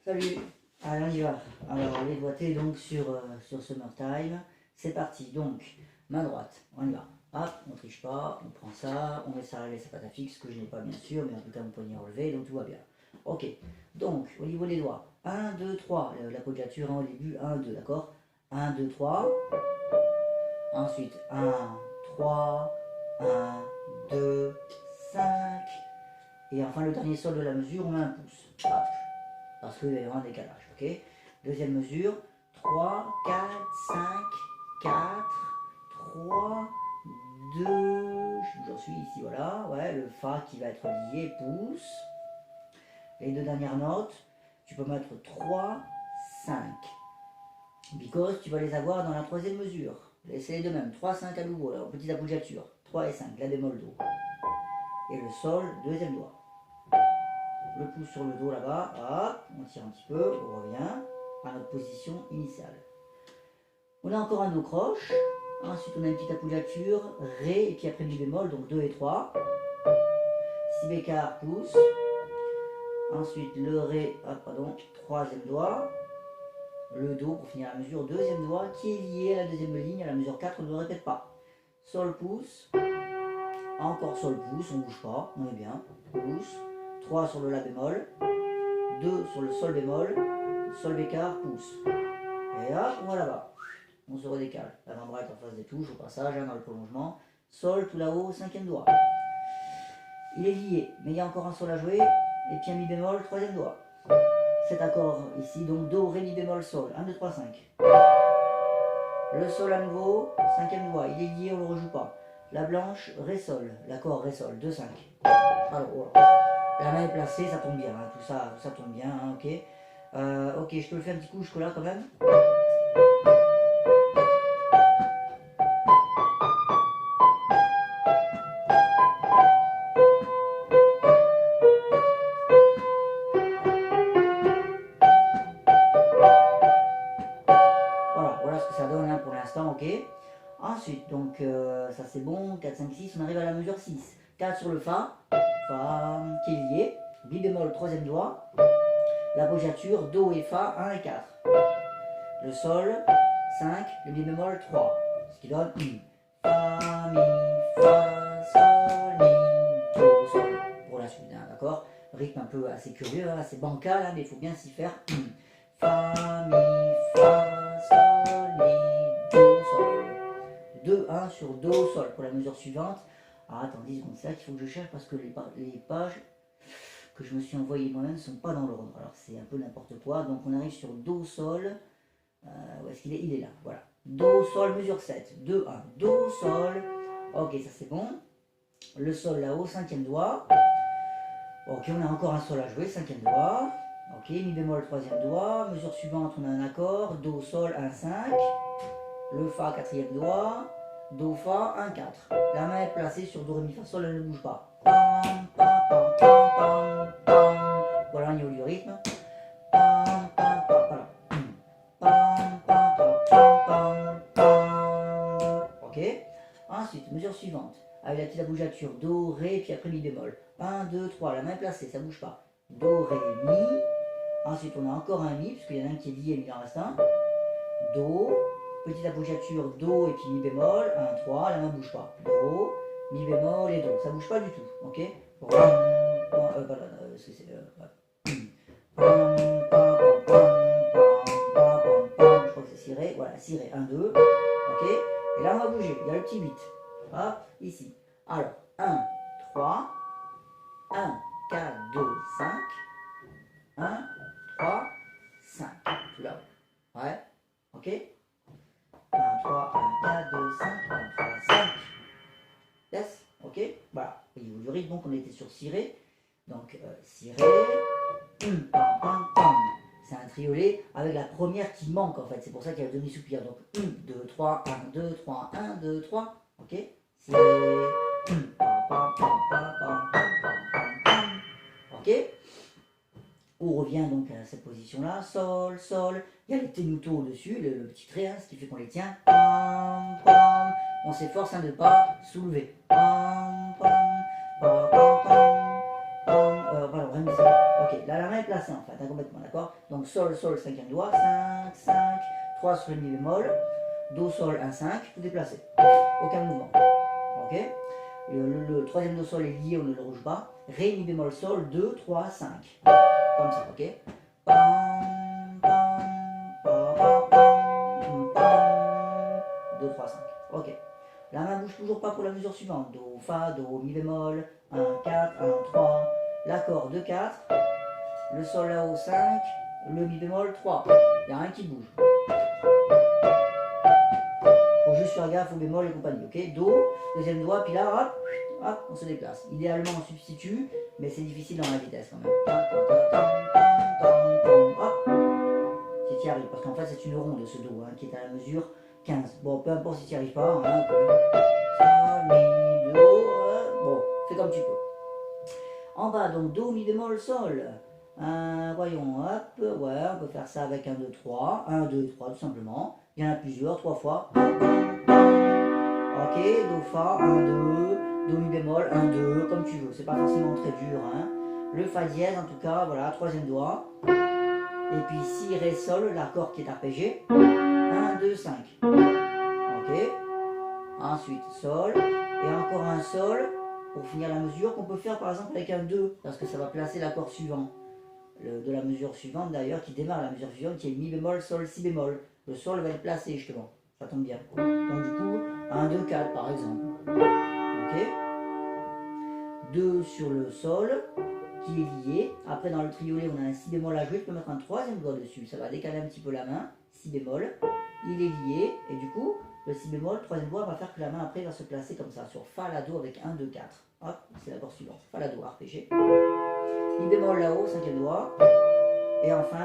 Salut. Allez, on y va. Alors, les doigtés donc sur Summertime. C'est parti. Donc, main droite, on y va. Hop, on triche pas, on prend ça, on met ça à l'aise, c'est pas ta fixe, que je n'ai pas bien sûr, mais en tout cas mon poignet relevé, donc tout va bien. Ok, donc au niveau des doigts, 1, 2, 3, l'appoggiature hein, au début, 1, 2, d'accord. 1, 2, 3. Ensuite, 1, 3, 1, 2, 5. Et enfin, le dernier sol de la mesure, on met un pouce. Hop, parce qu'il va y avoir un décalage, ok. Deuxième mesure, 3, 4, 5, 4, 3, 2, j'en suis ici, voilà, ouais, le Fa qui va être lié, pouce. Les deux dernières notes, tu peux mettre 3, 5. Because tu vas les avoir dans la troisième mesure. C'est les deux mêmes, 3, 5 à nouveau, alors petite appoggiature, 3 et 5, la bémol do. Et le sol, deuxième doigt. Le pouce sur le dos là-bas, hop, on tire un petit peu, on revient à notre position initiale. On a encore un do croche, ensuite on a une petite appoggiature, ré, et puis après mi bémol, donc 2 et 3. Si bécard, pouce. Ensuite le ré, hop, pardon, troisième doigt. Le do pour finir la mesure, deuxième doigt qui est lié à la deuxième ligne, à la mesure 4, on ne répète pas. Sol, pouce. Encore sol, pouce, on ne bouge pas, on est bien. Pouce. 3 sur le la bémol. 2 sur le sol bémol. Sol bécard, pouce. Et hop, on va là-bas. On se redécale. L'avant-bras est en face des touches au passage, hein, dans le prolongement. Sol tout là-haut, cinquième doigt. Il est lié, mais il y a encore un sol à jouer. Et puis un mi bémol, troisième doigt. Cet accord ici, donc do, ré, mi bémol, sol. 1, 2, 3, 5. Le sol à nouveau, cinquième doigt. Il est lié, on ne le rejoue pas. La blanche, ré, sol. L'accord ré, sol, 2, 5. Alors, voilà. La main est placée, ça tombe bien. Hein. Tout ça tombe bien, hein, ok. Ok, je peux le faire un petit coup jusque-là quand même. Voilà ce que ça donne hein, pour l'instant, ok. Ensuite, donc ça c'est bon, 4, 5, 6, on arrive à la mesure 6. 4 sur le Fa, Fa qui est lié, Mi bémol, troisième doigt, l'appoggiature, Do et Fa, 1 et 4. Le Sol, 5, le Mi bémol, 3. Ce qui donne Fa, Mi, Fa, Sol, Mi, Do, Sol. Pour la suite, hein, d'accord. Rythme un peu assez curieux, hein, assez bancal, hein, mais il faut bien s'y faire. Fa, Mi, Fa, Sol, Mi, Do, Sol. 2, 1 sur Do, Sol pour la mesure suivante. Ah, attendez, c'est là qu'il faut que je cherche parce que les pages que je me suis envoyées moi-même ne sont pas dans l'ordre. Alors c'est un peu n'importe quoi. Donc on arrive sur Do, Sol. Où est-ce qu'il est? Il est là, voilà. Do, Sol, mesure 7. 2, 1. Do, Sol. Ok, ça c'est bon. Le Sol là-haut, cinquième doigt. Ok, on a encore un Sol à jouer, cinquième doigt. Ok, Mi bémol, troisième doigt. Mesure suivante, on a un accord. Do, Sol, 1, 5. Le Fa, quatrième doigt. Do, Fa, 1, 4. La main est placée sur Do, Ré, Mi, Fa, Sol, elle ne bouge pas. Pam, pam, pam, pam, pam, pam. Voilà au niveau du rythme. Pam, pam, pam, voilà. Pam, pam, pam, pam, pam, pam. Ok. Ensuite, mesure suivante. Avec la petite appoggiature. Do, Ré, puis après Mi bémol. 1, 2, 3. La main est placée, ça ne bouge pas. Do, Ré, Mi. Ensuite, on a encore un Mi, puisqu'il y en a un qui est lié, mais il en reste un. Do. Petite appoggiature, Do et puis Mi bémol, 1, 3, la main ne bouge pas. Do, Mi bémol et Do, ça ne bouge pas du tout, ok. Je crois que c'est ciré, voilà, ciré, 1, 2, ok. Et là on va bouger, il y a le petit 8, hop, ici. Alors, 1, 3, 1, 4, 2, 5, 1, 3, 5, tout là-haut, ouais, ok. 1, 3, 1, 4, 2, 5, 1, 3, 5. Yes, ok. Voilà. Au niveau du rythme, donc on était sur ciré. Donc ciré, pam, pam, pam. C'est un triolet avec la première qui manque en fait. C'est pour ça qu'il y a le demi-soupir. Donc 1, 2, 3, 1, 2, 3, 1, 2, 3. Ok. Ciré, pam, pam, pam, pam, pam, pam, pam, pam. Ok. On revient donc à cette position-là, Sol, Sol, il y a les tenuto au-dessus, le petit trait, hein, ce qui fait qu'on les tient, pam, pam, on s'efforce hein, de ne pas soulever, pam, pam, pam, pam, pam, pam, pardon, Ok, là la main est placée en fait, hein, complètement, d'accord? Donc sol, sol, cinquième doigt, 5, 5, 3 sur le mi bémol, do, sol, 1, 5, tout est placé. Aucun mouvement. Ok? Le troisième do sol est lié, on ne le bouge pas. Ré, mi bémol, sol, 2, 3, 5. Comme ça, ok? Pam, pam, pam, pam, pam, pam, 2, 3, 5. Ok. La main ne bouge toujours pas pour la mesure suivante. Do, fa, do, mi bémol, 1, 4, 1, 3. L'accord 2, 4. Le sol là-haut 5. Le mi bémol 3. Il n'y a rien qui bouge. Faut juste faire gaffe au bémol et compagnie. Ok? Do, deuxième doigt, puis là, hop, hop, on se déplace. Idéalement, on substitue, mais c'est difficile dans la vitesse quand même. Hop. Si tu y arrives, parce qu'en fait, c'est une ronde ce do, hein, qui est à la mesure 15. Bon, peu importe si tu n'y arrives pas. Hein, sol, mi, do, bon, fais comme tu peux. En bas, donc do, mi bémol, sol. Voyons, hop, ouais, on peut faire ça avec 1, 2, 3. 1, 2, 3, tout simplement. Il y en a plusieurs, 3 fois. Ok, do, fa, 1, 2. Do, mi bémol, 1, 2, comme tu veux. C'est pas forcément très dur, hein. Le fa dièse, en tout cas, voilà, troisième doigt. Et puis si, ré, sol, l'accord qui est arpégé. 1, 2, 5. Ok. Ensuite, sol. Et encore un sol pour finir la mesure qu'on peut faire par exemple avec un 2. Parce que ça va placer l'accord suivant. De la mesure suivante d'ailleurs, qui démarre la mesure suivante, qui est mi bémol, sol, si bémol. Le sol va être placé justement. Ça tombe bien. Donc du coup, 1, 2, 4 par exemple. Ok. 2 sur le sol, qui est lié. Après, dans le triolet, on a un si bémol à jouer. Je peux mettre un troisième doigt dessus. Ça va décaler un petit peu la main. Si bémol. Il est lié. Et du coup, le si bémol, troisième doigt, va faire que la main après va se placer comme ça. Sur fa, la, do avec 1, 2, 4. Hop, c'est l'accord suivant. Fa, la, do, arpégé. Mi bémol là-haut, cinquième doigt. Et enfin,